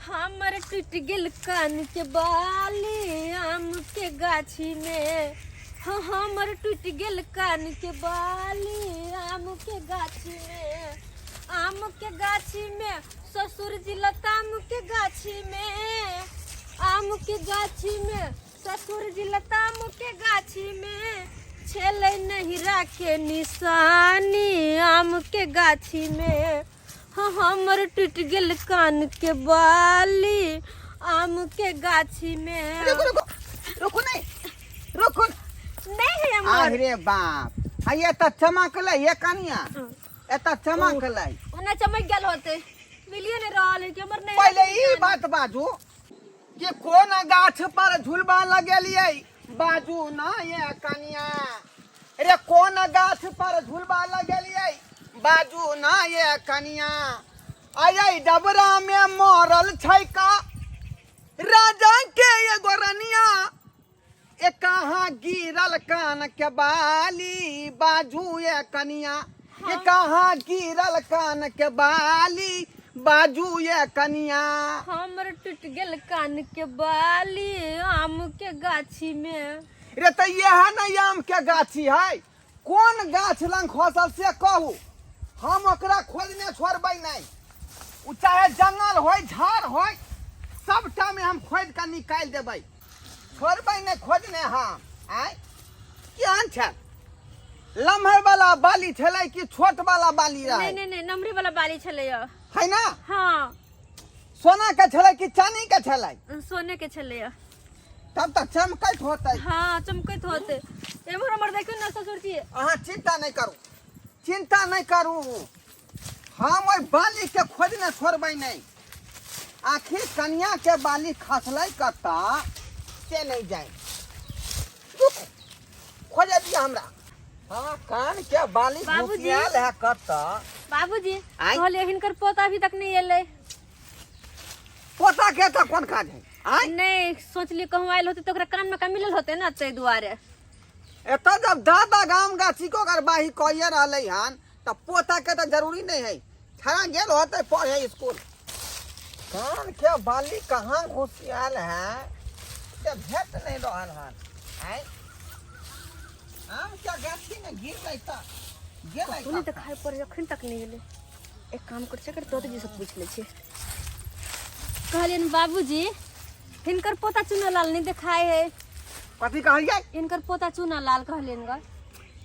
हमर टूट गेल कान के बाली आम के गाछी में। हाँ हमर टूट गेल कान के बाली आम के गाछी में। आम के गाछी में ससुर जी लताम के गाछी में। आम के गाछी में ससुर जी लताम के गाछी में। छेले नहिरा के निशानी आम के गाछी में। हाँ हमर टूट गेल कान के बाली आम के गाछी में। रुको रुको रुको नहीं रुको नहीं है हमर। अरे बाप ये तो चमकले ये कनिया एता चमकले ओना चमक गेल होते मिलिए ने रहल है कि हमर नहीं। पहले ई बात बाजू कि कोन गाछ पर झुलबा लगेलिए बाजू ना ये कनिया। अरे कोन गाछ पर झुलबा लगेलिए बाजू ना ये कनिया। आये डबरा में मरल छै का राजा के एगो रनिया। ए कहाँ गिरल कान के बाली बाजू ये कनिया। ए कहाँ गिरल कान के बाली बाजू ये कनिया। हमर टूट गेल कान के बाली आम के गाछी में। रे तो ये है ना आम के गाछी है कौन गाछ लंग खसल से कहू हम ओकरा खोजने छोड़बै नहीं। उ चाहे जंगल होय झाड़ होय सबटा में हम खोद के निकाल देबै छोड़बै नहीं खोजने हम। आय केहन छै लम्हर वाला बाली छलै कि छोट वाला बाली रहे? नहीं नहीं नमरी वाला बाली छले है ना। हाँ सोना के छलै कि चांदी के छलै? सोने के छले। तब तक चमकैत होतै। हाँ चमकैत होते। एमहर हमर देखियो ना ससुर जी। अहाँ चिंता नहीं करू चिंता नहीं करू हम ओइ बाली के खोजने छोड़बै नहीं। आखिर कन्या के बाली खसलै कता से नहीं जाए खोजे दिया हमरा। हाँ कान के बाली बाबूजी। घुसियाल है कता। बाबूजी आय? कहलिए हिनकर पोता अभी तक नहीं एले। पोता के तो कौन काज है? आय नहीं सोचली कहूँ आयल होते तो ओकरा कान में का मिलल होते ना तै दुआरे। एता जब दादा गाम गाछी को अगर बाही कहिए रहले हन तब पोता के तो जरूरी नहीं है छड़ा गेल होते पढ़े स्कूल। कान के बाली कहाँ घुसियाल है से भेट नहीं रहल हन। आय आम के गाछी में गिर लेता तूने तो खाए पर अखन तक नहीं गेले। एक काम कर सकर तो जी से पूछ ले छे। कहलियन बाबूजी हिनकर पोता चुना लाल नहीं दिखाए है। कथी कहलिए? इनकर पोता चुना लाल कहलियन ग।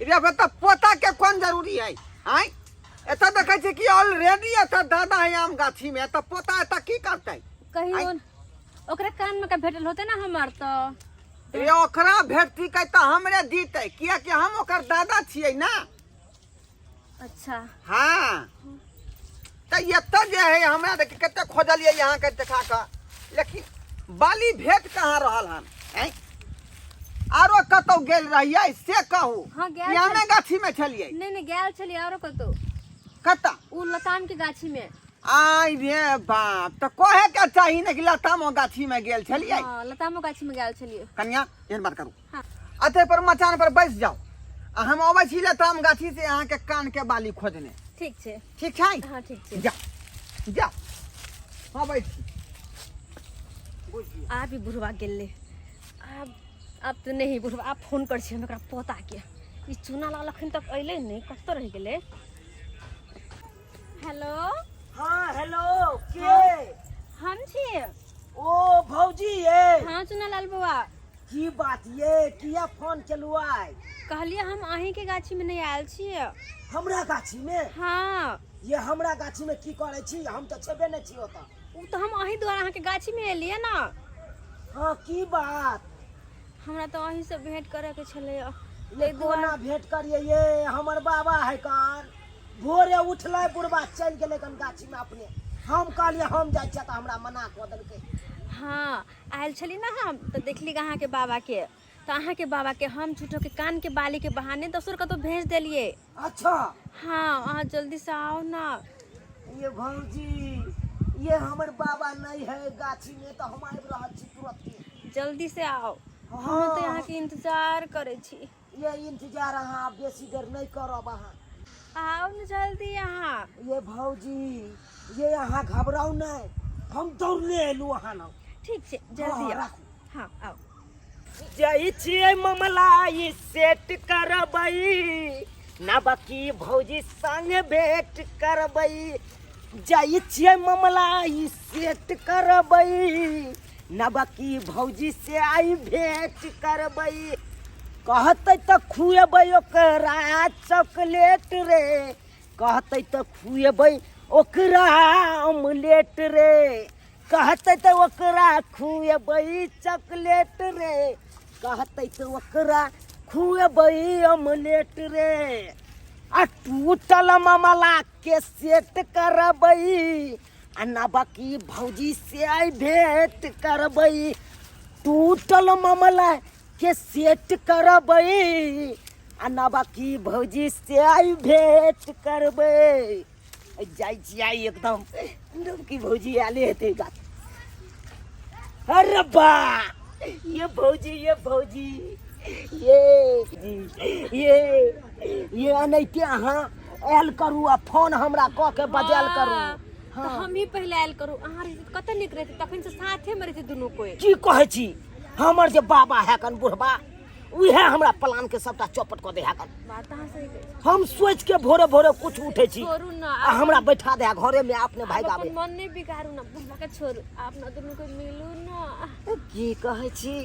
रे बता पोता के कौन जरूरी है? आय एता देखे छै कि ऑलरेडी एता दादा है आम गाछी में तो पोता एता की करतै? कहीं ओकरा कान में का भेटल होते ना हमार तो। रे ओकरा भेटती के तो हमरे दीते किया कि हम ओकर दादा छियै ना। अच्छा हाँ तो ये तो जे है हमरा देख कते खोजलिए यहाँ के देखा का लेकिन बाली भेट कहाँ रहल हन? हैं आरो कतौ गेल रहिए से कहू? हाँ, गेल कि हमें गाछी में छलिए? नहीं नहीं गेल छलिए और कतो कता उ लताम के गाछी में। आई रे बाप तो कहे के चाहिए ना कि लतामो गाछी में गेल छलिए। हाँ लतामो गाछी में गेल छलिए। कन्या एहन बात करू हाँ अते पर मचान पर बैठ जाओ आ हम अबै छी लताम गाछी से अहाँ के कान के बाली खोजने। ठीक छे। ठीक छै? हाँ ठीक छे। जा जा हाँ बैठ आप ही बुढ़वा गेले। अब तो नहीं बुढ़वा आप फोन कर छी हम एकरा पोता के। ई चुना लाल अखन तक अइले नहीं कत रह गेले। हेलो हाँ हेलो के? हम छी। ओ भौजी ये हाँ चुना लाल बुआ की बात ये किया फोन केलु आइ? कहलिए हम अहीं के गाछी में नहीं आयल छी। हमरा गाछी में? हाँ ये हमरा गाछी में की करे छी? हम तो छेबे नहीं छी ओता। उ तो हम अहीं द्वारा अहाँ के गाछी में एलिए ना। हाँ की बात? हमरा तो अहीं से भेंट करे के छले। ये कोना भेंट करिए ये हमर बाबा है कान भोरे उठले बुढ़वा चल गेले कन गाछी में अपने। हम कहलिए हम जाय छ त हमरा मना क देलकै। हाँ आयल छली ना हम तो देखली अहाँ के बाबा के तो अहाँ के बाबा के हम झूठो के कान के बाली के बहाने दोसर का तो भेज दिलिए। अच्छा हाँ अहाँ जल्दी से आओ ना। ये भौजी ये हमर बाबा नहीं है गाछी में तो हम आबि रहल छी तुरंत। जल्दी से आओ। हाँ। हम तो यहाँ के इंतजार करे छी। ये इंतजार अहाँ बेसी देर नहीं करब अहाँ। आओ न जल्दी यहाँ। ये भौजी ये यहाँ घबराओ नहीं हम दौड़ले एलू अहाँ ना ठीक छै जल्दी हाँ, आओ राखू। हाँ आओ जाइ छियै मामला ई सेट करबै ना बाकी भौजी संग भेंट करबै जाइ छियै मामला ई सेट करबै ना बाकी भौजी से आई भेंट करबै कहतै तऽ खुएबै ओकरा चॉकलेट रे कहतै तऽ खुएबै ओकरा ऑमलेट रे कहतै तऽ ओकरा खुएबै चॉकलेट रे कहतै तऽ ओकरा खुएबै ऑमलेट रे आ टूटल मामला के सेट करबै आ ना बाकी भौजी से आई भेंट करबै टूटल मामला के सेट करबै आ ना बाकी भौजी से आई भेंट करबै जाइ छियै एकदम डुबकी भौजी आले हेतै गाछ अरे बा ये भौजी ये अनैते अहाँ आयल करू आ फोन हमरा कऽ के बजायल करू तो हम ही पहले आयल करू अहाँ रहित कतऽ निक रहित तखन से साथे में रहित दुनू कोई की कहै छी हमर जे बाबा है कन बुढ़बा उहे हमरा प्लान के सबटा चौपट कऽ दे है कन बात अहाँ सही कहै छी। हम सोच के भोरे भोरे कुछ उठे छी छोड़ू ना आ हमरा बैठा दे घरे में अपने भाई आप गावे अपन मन नहीं बिगाड़ू ना बुढ़वा के छोड़ू आप ना दुनू कोई मिलू ना की कहै छी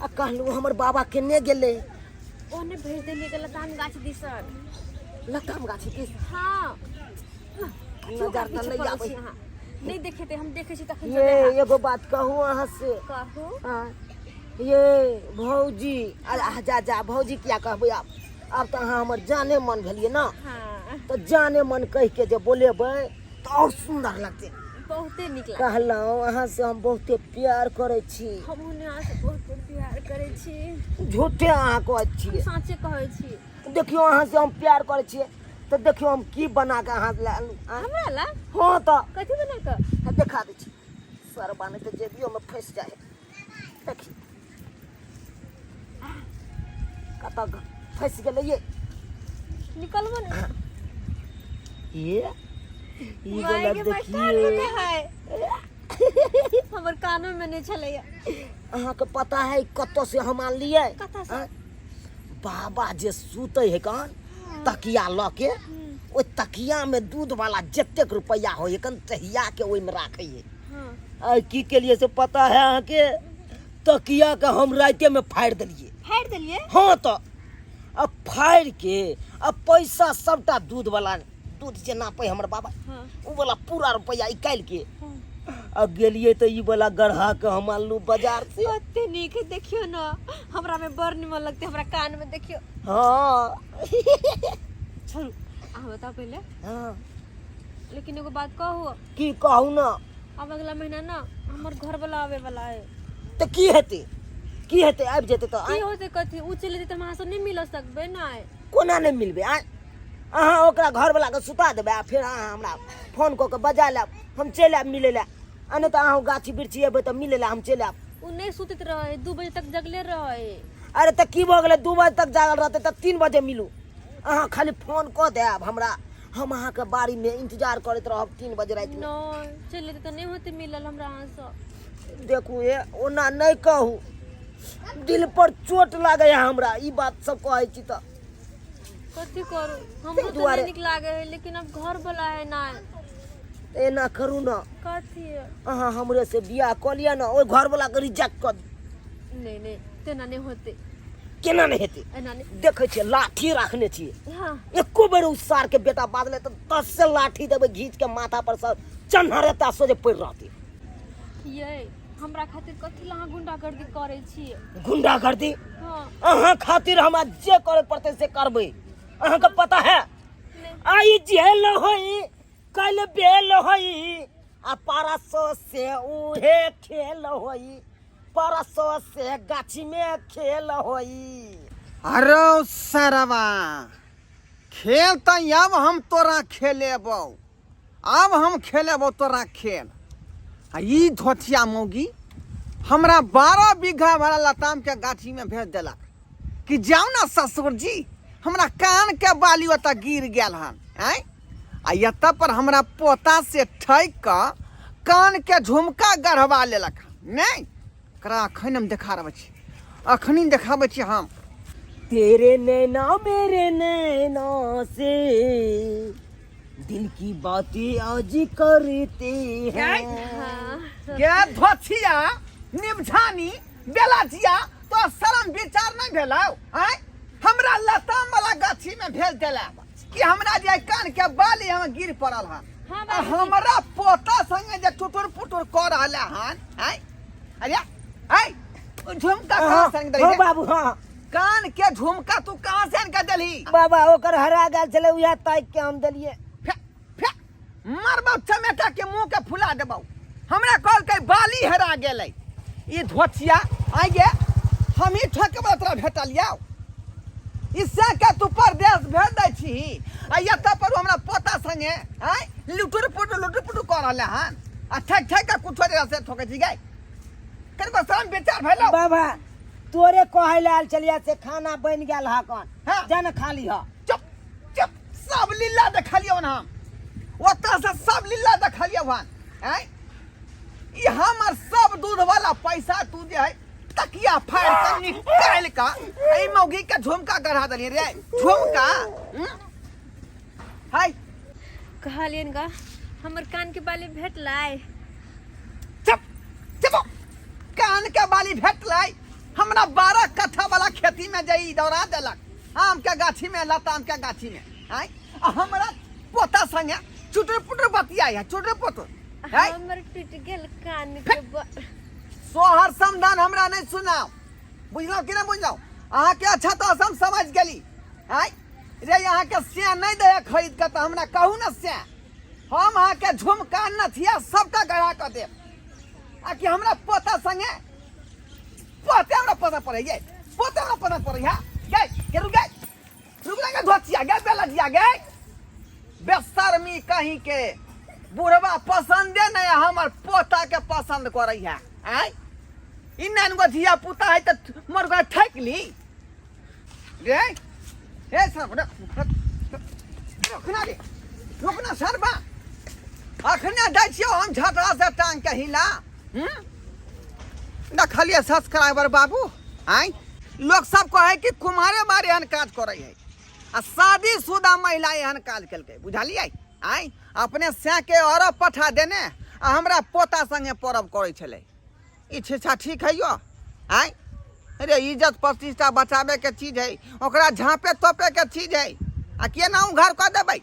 आ कहलू हमर बाबा केने गेले ओने भेज देलिए के लताम गाछ दिसन लताम गाछी की हाँ नजर त नहीं आबै हाँ नहीं देखे थे हम देखे छी तखन ये एगो बात कहू अहाँ से कहू हाँ, ये भौजी जा भौजी क्या कहबै अब तो अहाँ हमर जाने मन भेलिए ना हाँ तो जाने मन कह के जे बोलेबै तो और सुंदर लगते बहुते निक लागे कहलहुँ अहाँ से हम बहुते प्यार करे छी हम उन्हें अहाँ से बहुत प्यार करे छी झूठे अहाँ कहै छियै साँचे कहै छी देखियो अहाँ से हम प्यार करे छियै तो देखियो हम की बना के अहाँ ला हमरा ला हाँ तो कथी बना के देखा दै छी सर बाने तो जेबियो में फंस जाए देखी कतऽ फंस गेलै ये निकलबो ना ये माय के देखिए है हमर कानो में नहीं छलैया अहाँ के पता है कतऽ से हम आनलियै कतऽ से? हाँ? बाबा जे सूते है कान तकिया ल के ओइ तकिया में दूध वाला जतेक रुपया हो कन तहिया के ओइ में राखे है हाँ आ की के लिए से पता है अहाँ के तकिया के हम राते में फाड़ दिलिए फाड़ देलिए हाँ तो अब फाड़ के अब पैसा सबटा दूध वाला दूध जे नापे हमर बाबा हाँ उ वाला पूरा रुपया निकाल के हाँ अब गेलिए तो ई वाला गढ़ा के हम आनलू बाजार से कते नीक है, देखियो ना हमरा में बड़ निमन लगते हमरा कान में देखियो हाँ छोड़ू अहाँ बताओ पहले हाँ लेकिन एगो बात कहू की कहू ना अब अगला महीना ना हमर घर वाला आवे वाला है तो की हेते आबि जेते तो की होते कथी उ चले जेते हमरा से नहीं मिल सकबे ना कोना नहीं मिलबे अहाँ ओकरा घर वाला के सुता देबे आ फिर अहाँ हमरा फोन कऽ के बजा लेब हम चलि आयब मिले ला आ नहीं तो अहाँ गाछी बिरछी एबै तो मिले ला हम चलि आयब उ नहीं सुतत रहे 2 बजे तक जगले रहे अरे तो की भऽ गेलै 2 बजे तक जागल रहते तो 3 बजे मिलू अहाँ खाली फोन कऽ देब हमरा हम अहाँ के बाड़ी में इंतजार करैत रहब 3 बजे रात में नहीं चले तो नहीं होते मिलल हमरा अहाँ से देखू ये ओना नहीं कहू दिल पर चोट लागे हमरा ई बात सब कहै छी तो कथी करू हम ताहि तो दुआरे- नहीं निक लागे है लेकिन अब घर वाला है ना एना करू ना कथी अहाँ हमरे से बियाह कऽ लिअ ना ओइ घर वाला के रिजेक्ट कऽ दी नहीं नहीं तेना नहीं होते केना नहीं हेतै एना नहीं देखै छियै लाठी राखने छियै हाँ एको बेर उस सार के बेटा बादले तो 10 से लाठी देबै घींच के माथा पर सब चन्हरेता सोझे पड़ रहती ये हमरा खातिर कथी ला अहाँ गुंडागर्दी करे छी गुंडागर्दी हाँ अहाँ खातिर हमरा जे करे पड़तै से करबै अहाँ के पता है नहीं आई जेल होई कल बेल होई आ परसो से उहे खेल होई परसो से गाछी में खेल होई अरे सरवा खेल तो अब हम तोरा खेलेबो अब हम खेलेबो तोरा खेल आ ई धोथिया मौगी हमरा 12 बीघा वाला लताम के गाछी में भेज देलक कि जाओ ना ससुर जी हमरा कान के बाली ओतऽ गिर गेल हन आय आ एतऽ पर हमरा पोता से ठैक कऽ कान के झुमका गढ़वा लेलक नहीं करा अखन हम देखा रहे छी अखनी देखाबे छी हम तेरे नैना मेरे नैना से दिल की बातें आज करते हैं। के धोछिया निमझानी बेलाजिया तो शरम विचार नहीं भेलौ आय हमरा लताम वाला गाछी में भेज देला कि हमरा जे कान के बाली हम गिर पड़ल हन हाँ, आ हमरा पोता संगे जे टुटुर पुटुर कर रहले हन आय अरे आय झुमका कहां संग दली हाँ बाबू हाँ कान के झुमका तू कहां से आन के देली बाबा ओकर हरा गेल छले उहे ताक के हम देलिए। मारबौ चमेटा के मुंह के फुला देबौ हमरा कहल के बाली हरा गेलै ई धोछिया आइ गे हम ही ठकबा तोरा भेटलियौ इससे के तू परदेश भेज दै छी आ एतऽ पर हमरा पोता संगे आय लुटुर पुटुर कर रहले हन आ ठक के कुछो दे से ठोकै छी गै कनिको शरम विचार भेलौ बाबा तोरे कहै लाल चलिया से खाना बन गेल हा कन हाँ। जन खाली हा चुप चुप सब लीला देखलियौ न हम ओतऽ से सब लीला देखलियौ हन आय ई हमर सब दूध वाला पैसा तू जे है तकिया फाड़ के निकाल का ए मौगी के झुमका गढ़ा देलिए रे झुमका हाय कहलियन गा हमर कान के बाली भेटलै चुप चुप कान के बाली भेटलै हमरा 12 कट्ठा वाला खेती में जई दौड़ा देलक आम के गाछी में लताम के गाछी में आय आ हमरा पोता संगे चुटर पुटर बतिया है चुटर पुटर हाय हमर टूट गेल कान के सोहर समदान हमरा नहीं सुनाओ बुझलो कि नहीं बुझलो अहाँ के अच्छा तो हम समझ गेली आय रे यहाँ के से नहीं दे खरीद के तो हमरा कहू न से हम अहाँ के झुमका नथिया सबका गढ़ा कर दे आ कि हमरा पोता संगे पोते हमरा पोता पड़े गे पोते हमरा पोता पड़े है गे के रुक लगे धोतिया गे बेला दिया गे बेशर्मी कहीं के बुढ़वा पसंदे नहीं हमर पोता के पसंद करे है आय इन्नन गो धिया पुता है त मोर गो ठक ली रे हे सब रुकना रे रुकना सरबा अखने दै छियो हम झटरा से टांग के हिला देखलिए सब्सक्राइबर बाबू आय लोग सब कहे कि कुमारे बारे एहन काज करे है आ शादीशुदा महिला एहन काज केलकै बुझलियै आय अपने से के और पठा देने आ हमरा पोता संगे परब करे छले ई छिछा ठीक है यो आय अरे इज्जत प्रतिष्ठा बचावे के चीज है ओकरा झांपे तोपे के चीज है आ केना घर कर देबै